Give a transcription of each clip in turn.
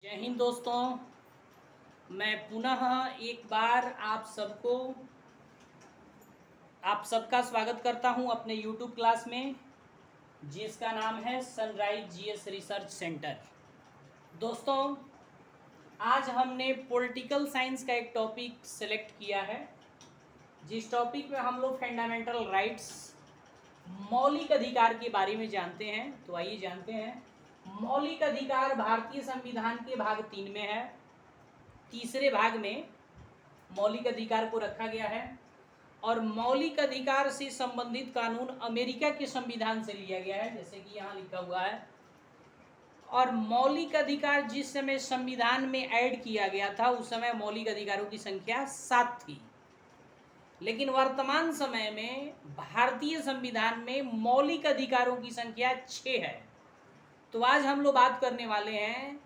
जय हिंद दोस्तों। मैं पुनः एक बार आप सबका स्वागत करता हूं अपने YouTube क्लास में, जिसका नाम है सनराइज जीएस रिसर्च सेंटर। दोस्तों, आज हमने पॉलिटिकल साइंस का एक टॉपिक सेलेक्ट किया है, जिस टॉपिक में हम लोग फंडामेंटल राइट्स, मौलिक अधिकार के बारे में जानते हैं। तो आइए जानते हैं। मौलिक अधिकार भारतीय संविधान के भाग 3 में है। तीसरे भाग में मौलिक अधिकार को रखा गया है और मौलिक अधिकार से संबंधित कानून अमेरिका के संविधान से लिया गया है, जैसे कि यहाँ लिखा हुआ है। और मौलिक अधिकार जिस समय संविधान में ऐड किया गया था, उस समय मौलिक अधिकारों की संख्या 7 थी, लेकिन वर्तमान समय में भारतीय संविधान में मौलिक अधिकारों की संख्या 6 है। तो आज हम लोग बात करने वाले हैं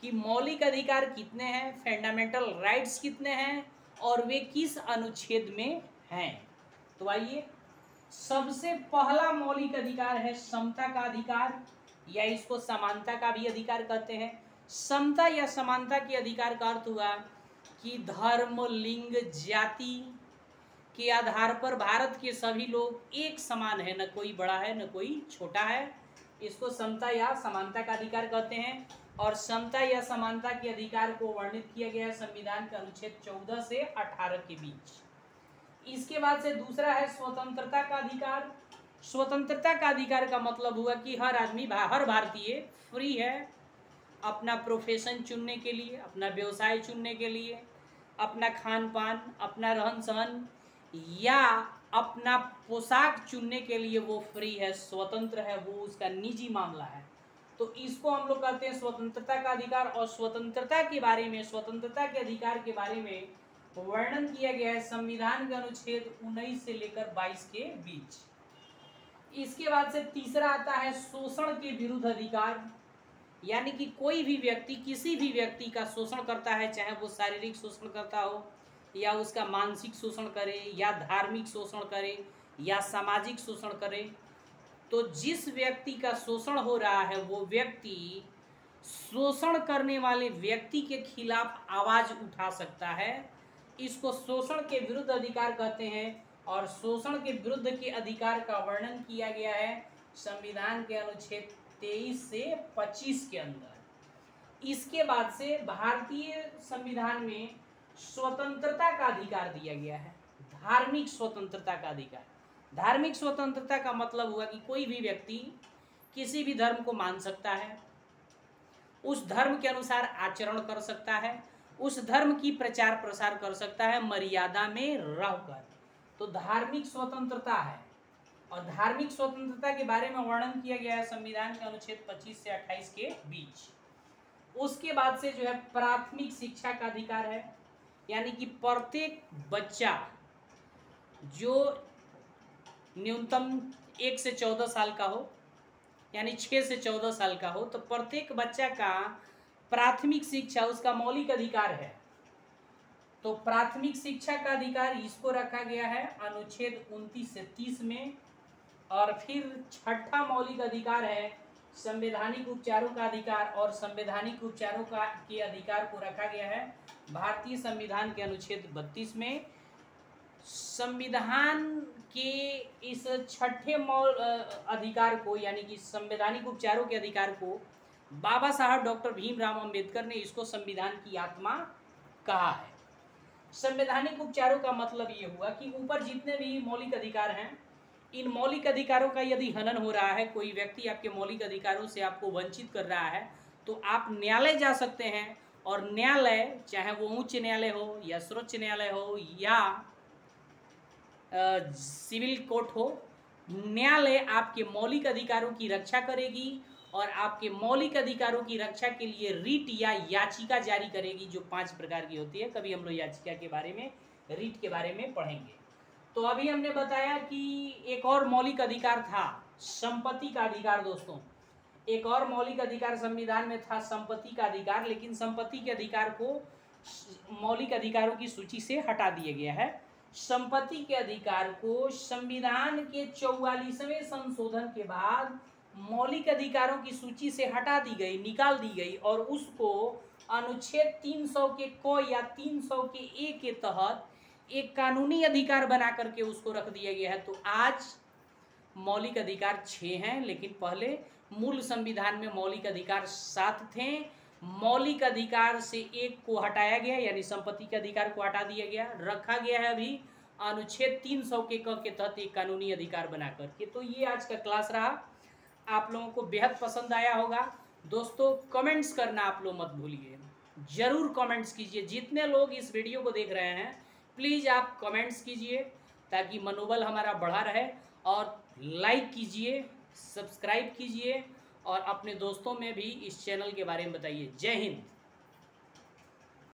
कि मौलिक अधिकार कितने हैं, फंडामेंटल राइट्स कितने हैं और वे किस अनुच्छेद में हैं। तो आइए, सबसे पहला मौलिक अधिकार है समता का अधिकार, या इसको समानता का भी अधिकार कहते हैं। समता या समानता के अधिकार का अर्थ हुआ कि धर्म, लिंग, जाति के आधार पर भारत के सभी लोग एक समान है, न कोई बड़ा है न कोई छोटा है। इसको समता या समानता का अधिकार कहते हैं। और समता या समानता के अधिकार को वर्णित किया गया है संविधान के अनुच्छेद 14 से 18 के बीच। इसके बाद से दूसरा है स्वतंत्रता का अधिकार। स्वतंत्रता का अधिकार का मतलब हुआ कि हर आदमी, हर भारतीय फ्री है अपना प्रोफेशन चुनने के लिए, अपना व्यवसाय चुनने के लिए, अपना खान पान, अपना रहन सहन या अपना पोशाक चुनने के लिए वो फ्री है, स्वतंत्र है, वो उसका निजी मामला है। तो इसको हम लोग कहते हैं स्वतंत्रता का अधिकार। और स्वतंत्रता के बारे में, स्वतंत्रता के अधिकार के बारे में वर्णन किया गया है संविधान के अनुच्छेद 19 से लेकर 22 के बीच। इसके बाद से तीसरा आता है शोषण के विरुद्ध अधिकार, यानी कि कोई भी व्यक्ति किसी भी व्यक्ति का शोषण करता है, चाहे वो शारीरिक शोषण करता हो या उसका मानसिक शोषण करे या धार्मिक शोषण करे या सामाजिक शोषण करे, तो जिस व्यक्ति का शोषण हो रहा है वो व्यक्ति शोषण करने वाले व्यक्ति के खिलाफ आवाज उठा सकता है। इसको शोषण के विरुद्ध अधिकार कहते हैं। और शोषण के विरुद्ध के अधिकार का वर्णन किया गया है संविधान के अनुच्छेद 23 से 25 के अंदर। इसके बाद से भारतीय संविधान में स्वतंत्रता का अधिकार दिया गया है, धार्मिक स्वतंत्रता का अधिकार। धार्मिक स्वतंत्रता का मतलब हुआ कि कोई भी व्यक्ति किसी भी धर्म को मान सकता है, उस धर्म के अनुसार आचरण कर सकता है, उस धर्म की प्रचार प्रसार कर सकता है मर्यादा में रहकर। तो धार्मिक स्वतंत्रता है। और धार्मिक स्वतंत्रता के बारे में वर्णन किया गया है संविधान के अनुच्छेद 25 से 28 के बीच। उसके बाद से जो है प्राथमिक शिक्षा का अधिकार है, यानी कि प्रत्येक बच्चा जो न्यूनतम 1 से 14 साल का हो, यानी 6 से 14 साल का हो, तो प्रत्येक बच्चा का प्राथमिक शिक्षा उसका मौलिक अधिकार है। तो प्राथमिक शिक्षा का अधिकार इसको रखा गया है अनुच्छेद 29 से 30 में। और फिर छठा मौलिक अधिकार है संवैधानिक उपचारों का अधिकार। और संवैधानिक उपचारों का के अधिकार को रखा गया है भारतीय संविधान के अनुच्छेद 32 में। संविधान के इस छठे अधिकार को, यानी कि संवैधानिक उपचारों के अधिकार को, बाबा साहब डॉक्टर भीमराव अंबेडकर ने इसको संविधान की आत्मा कहा है। संवैधानिक उपचारों का मतलब ये हुआ कि ऊपर जितने भी मौलिक अधिकार हैं, इन मौलिक अधिकारों का यदि हनन हो रहा है, कोई व्यक्ति आपके मौलिक अधिकारों से आपको वंचित कर रहा है, तो आप न्यायालय जा सकते हैं। और न्यायालय, चाहे वो उच्च न्यायालय हो या सर्वोच्च न्यायालय हो या सिविल कोर्ट हो, न्यायालय आपके मौलिक अधिकारों की रक्षा करेगी और आपके मौलिक अधिकारों की रक्षा के लिए रिट या याचिका जारी करेगी, जो 5 प्रकार की होती है। कभी हम लोग याचिका के बारे में, रिट के बारे में पढ़ेंगे। तो अभी हमने बताया कि एक और मौलिक अधिकार था संपत्ति का अधिकार। दोस्तों, एक और मौलिक अधिकार संविधान में था संपत्ति का अधिकार, लेकिन संपत्ति के अधिकार को मौलिक अधिकारों की सूची से हटा दिया गया है। संपत्ति के अधिकार को संविधान के 44वें संशोधन के बाद मौलिक अधिकारों की सूची से हटा दी गई, निकाल दी गई और उसको अनुच्छेद 300 के क या 300 के ए के तहत एक कानूनी अधिकार बना करके उसको रख दिया गया है। तो आज मौलिक अधिकार 6 हैं, लेकिन पहले मूल संविधान में मौलिक अधिकार 7 थे। मौलिक अधिकार से एक को हटाया गया, यानी संपत्ति के अधिकार को हटा दिया गया, रखा गया है अभी अनुच्छेद 300 के क के तहत एक कानूनी अधिकार बना करके। तो ये आज का क्लास रहा, आप लोगों को बेहद पसंद आया होगा। दोस्तों कमेंट्स करना आप लोग मत भूलिए, ज़रूर कमेंट्स कीजिए। जितने लोग इस वीडियो को देख रहे हैं प्लीज़ आप कमेंट्स कीजिए ताकि मनोबल हमारा बढ़ा रहे, और लाइक कीजिए, सब्सक्राइब कीजिए और अपने दोस्तों में भी इस चैनल के बारे में बताइए। जय हिंद।